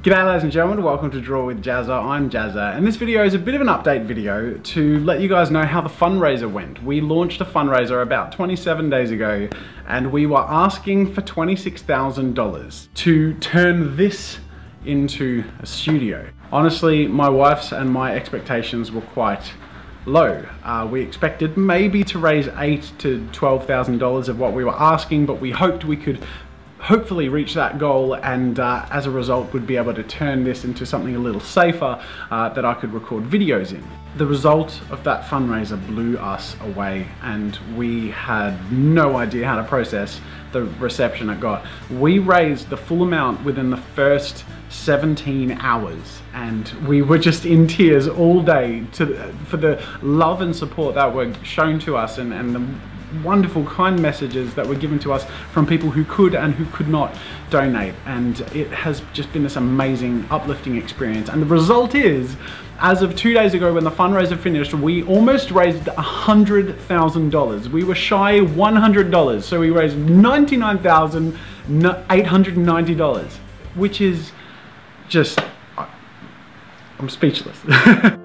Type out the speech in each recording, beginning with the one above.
G'day ladies and gentlemen, welcome to Draw with Jazza. I'm Jazza, and this video is a bit of an update video to let you guys know how the fundraiser went. We launched a fundraiser about 27 days ago, and we were asking for $26,000 to turn this into a studio. Honestly, my wife's and my expectations were quite low. We expected maybe to raise $8,000 to $12,000 of what we were asking, but we hoped we could hopefully reach that goal, and as a result would be able to turn this into something a little safer that I could record videos in. The result of that fundraiser blew us away, and we had no idea how to process the reception it got. We raised the full amount within the first 17 hours, and we were just in tears all day for the love and support that were shown to us, and the wonderful kind messages that were given to us from people who could and who could not donate. And it has just been this amazing uplifting experience, and the result is, as of 2 days ago when the fundraiser finished, we almost raised $100,000. We were shy $100, so we raised $99,890, which is just, I'm speechless.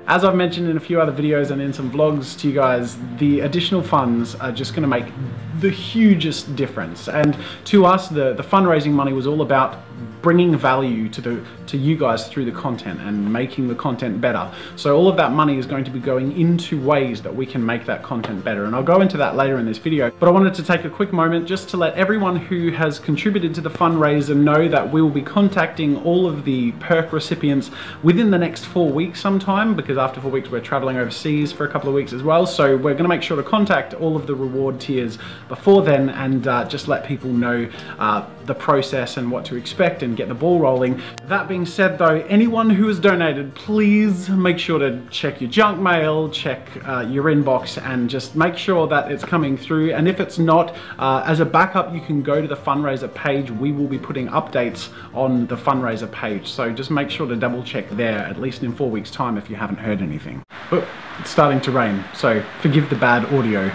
As I've mentioned in a few other videos and in some vlogs to you guys, the additional funds are just going to make the hugest difference. And to us, the fundraising money was all about bringing value to you guys through the content and making the content better. So all of that money is going to be going into ways that we can make that content better, and I'll go into that later in this video. But I wanted to take a quick moment just to let everyone who has contributed to the fundraiser know that we will be contacting all of the perk recipients within the next 4 weeks sometime, because after 4 weeks we're traveling overseas for a couple of weeks as well. So we're going to make sure to contact all of the reward tiers before then, and just let people know the process and what to expect and get the ball rolling. That being said though, anyone who has donated, please make sure to check your junk mail, check your inbox, and just make sure that it's coming through. And if it's not, as a backup, you can go to the fundraiser page. We will be putting updates on the fundraiser page, so just make sure to double check there, at least in 4 weeks time if you haven't heard anything. But it's starting to rain, so forgive the bad audio.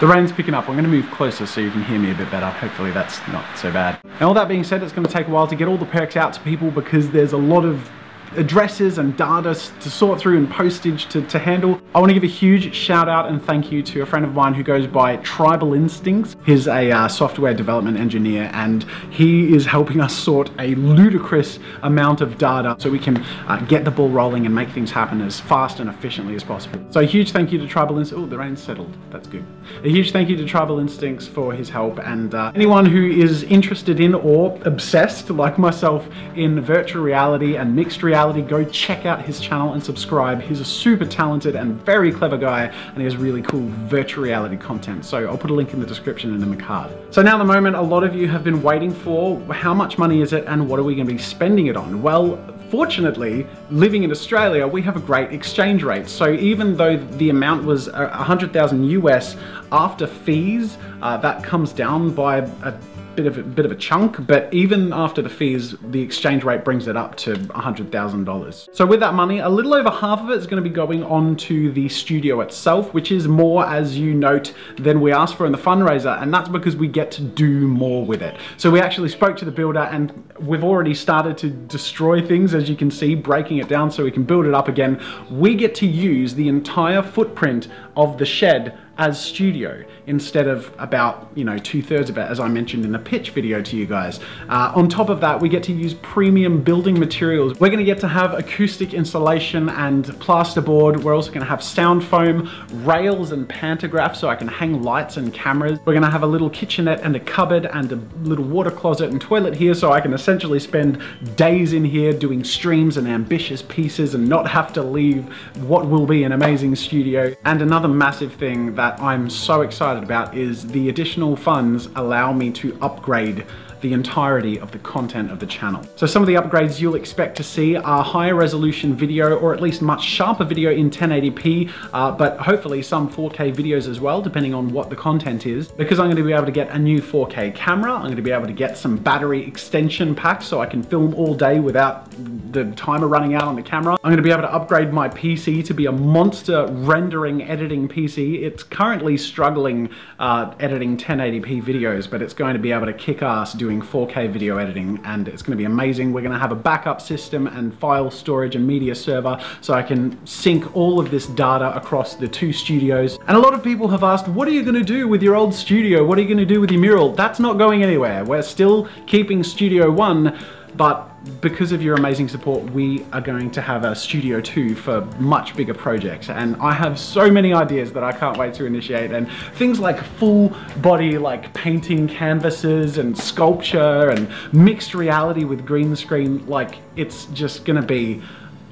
The rain's picking up. I'm going to move closer so you can hear me a bit better. Hopefully that's not so bad. And all that being said, it's going to take a while to get all the perks out to people, because there's a lot of addresses and data to sort through and postage to handle. I want to give a huge shout out and thank you to a friend of mine who goes by Tribal Instincts. He's a software development engineer, and he is helping us sort a ludicrous amount of data so we can get the ball rolling and make things happen as fast and efficiently as possible. So a huge thank you to Tribal Instincts. Oh, the rain's settled. That's good. A huge thank you to Tribal Instincts for his help, and anyone who is interested in or obsessed like myself in virtual reality and mixed reality, go check out his channel and subscribe. He's a super talented and very clever guy, and he has really cool virtual reality content. So I'll put a link in the description and in the card. So now the moment a lot of you have been waiting for: how much money is it and what are we going to be spending it on? Well, fortunately, living in Australia, we have a great exchange rate. So even though the amount was 100,000 US after fees, that comes down by a bit of a chunk, but even after the fees, the exchange rate brings it up to $100,000. So with that money, a little over half of it is going to be going on to the studio itself, which is more, as you note, than we asked for in the fundraiser, and that's because we get to do more with it. So we actually spoke to the builder, and we've already started to destroy things, as you can see, breaking it down so we can build it up again. We get to use the entire footprint of the shed as studio, instead of about, you know, 2/3 of it, as I mentioned in the pitch video to you guys. On top of that, we get to use premium building materials. We're going to get to have acoustic insulation and plasterboard. We're also going to have sound foam, rails and pantographs so I can hang lights and cameras. We're going to have a little kitchenette and a cupboard and a little water closet and toilet here, so I can essentially spend days in here doing streams and ambitious pieces and not have to leave what will be an amazing studio. And another massive thing that I'm so excited about is the additional funds allow me to upgrade the entirety of the content of the channel. So some of the upgrades you'll expect to see are higher resolution video, or at least much sharper video in 1080p, but hopefully some 4K videos as well, depending on what the content is. Because I'm going to be able to get a new 4K camera, I'm going to be able to get some battery extension packs so I can film all day without the timer running out on the camera. I'm going to be able to upgrade my PC to be a monster rendering editing PC. It's currently struggling editing 1080p videos, but it's going to be able to kick ass doing doing 4K video editing, and it's going to be amazing. We're going to have a backup system and file storage and media server, so I can sync all of this data across the two studios. And a lot of people have asked, what are you going to do with your old studio? What are you going to do with your mural? That's not going anywhere. We're still keeping Studio 1, but because of your amazing support, we are going to have a Studio 2 for much bigger projects. And I have so many ideas that I can't wait to initiate, and things like full body, like painting canvases and sculpture and mixed reality with green screen. Like, it's just gonna be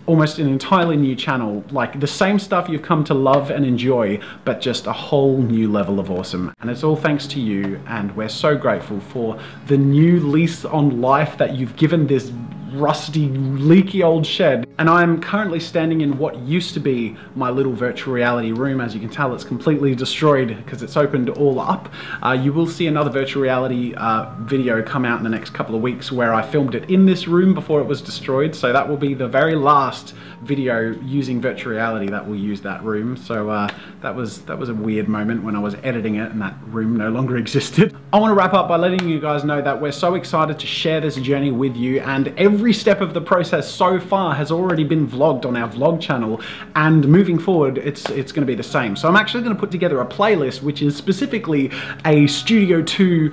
almost an entirely new channel, like the same stuff you've come to love and enjoy, but just a whole new level of awesome. And it's all thanks to you, and we're so grateful for the new lease on life that you've given this rusty, leaky old shed. And I'm currently standing in what used to be my little virtual reality room. As you can tell, it's completely destroyed because it's opened all up. You will see another virtual reality video come out in the next couple of weeks where I filmed it in this room before it was destroyed. So that will be the very last video using virtual reality that will use that room. So that was a weird moment when I was editing it and that room no longer existed. I want to wrap up by letting you guys know that we're so excited to share this journey with you, and every step of the process so far has already been vlogged on our vlog channel, and moving forward it's going to be the same. So I'm actually going to put together a playlist which is specifically a Studio 2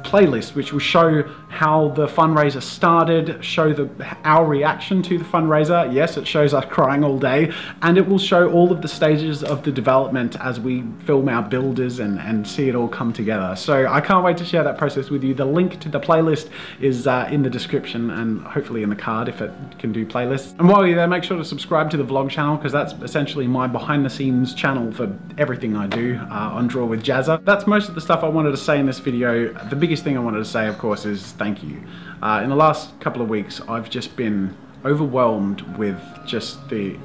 playlist, which will show how the fundraiser started, show our reaction to the fundraiser. Yes, it shows us crying all day, and it will show all of the stages of the development as we film our builders and see it all come together. So I can't wait to share that process with you. The link to the playlist is in the description, and hopefully in the card if it can do playlists. And while you're there, make sure to subscribe to the vlog channel, because that's essentially my behind the scenes channel for everything I do on Draw with Jazza. That's most of the stuff I wanted to say in this video. The biggest thing I wanted to say, of course, is thank you. In the last couple of weeks, I've just been overwhelmed with just the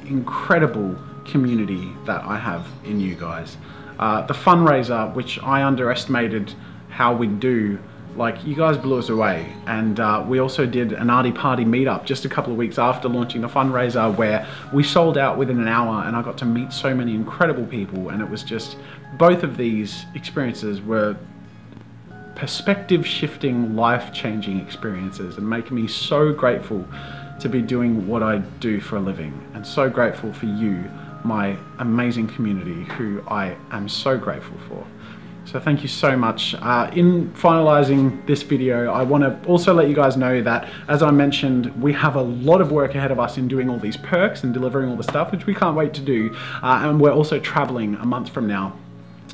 incredible community that I have in you guys. The fundraiser, which I underestimated how we'd do, like, you guys blew us away. And we also did an arty party meetup just a couple of weeks after launching the fundraiser, where we sold out within an hour, and I got to meet so many incredible people. And it was just, both of these experiences were perspective shifting, life changing experiences, and make me so grateful to be doing what I do for a living, and so grateful for you, my amazing community, who I am so grateful for. So thank you so much. In finalizing this video, I want to also let you guys know that, as I mentioned, we have a lot of work ahead of us in doing all these perks and delivering all the stuff, which we can't wait to do. And we're also traveling a month from now.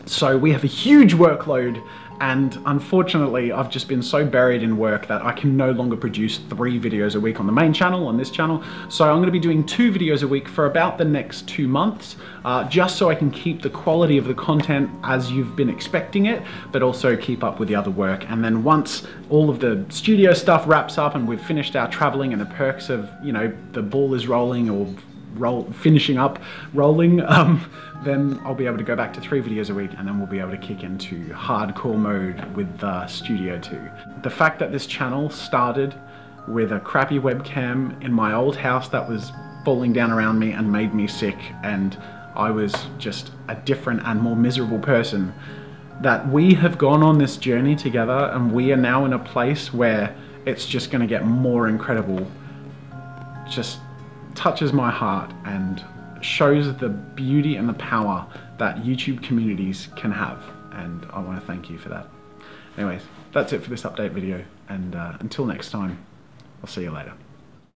So we have a huge workload, and unfortunately I've just been so buried in work that I can no longer produce 3 videos a week on the main channel, on this channel. So I'm going to be doing 2 videos a week for about the next 2 months, just so I can keep the quality of the content as you've been expecting it, but also keep up with the other work. And then once all of the studio stuff wraps up and we've finished our traveling and the perks of, you know, the ball is rolling, or finishing up rolling, then I'll be able to go back to 3 videos a week, and then we'll be able to kick into hardcore mode with Studio 2. The fact that this channel started with a crappy webcam in my old house that was falling down around me and made me sick, and I was just a different and more miserable person, that we have gone on this journey together, and we are now in a place where it's just going to get more incredible, just touches my heart and shows the beauty and the power that YouTube communities can have, and I want to thank you for that. Anyways, that's it for this update video, and until next time, I'll see you later.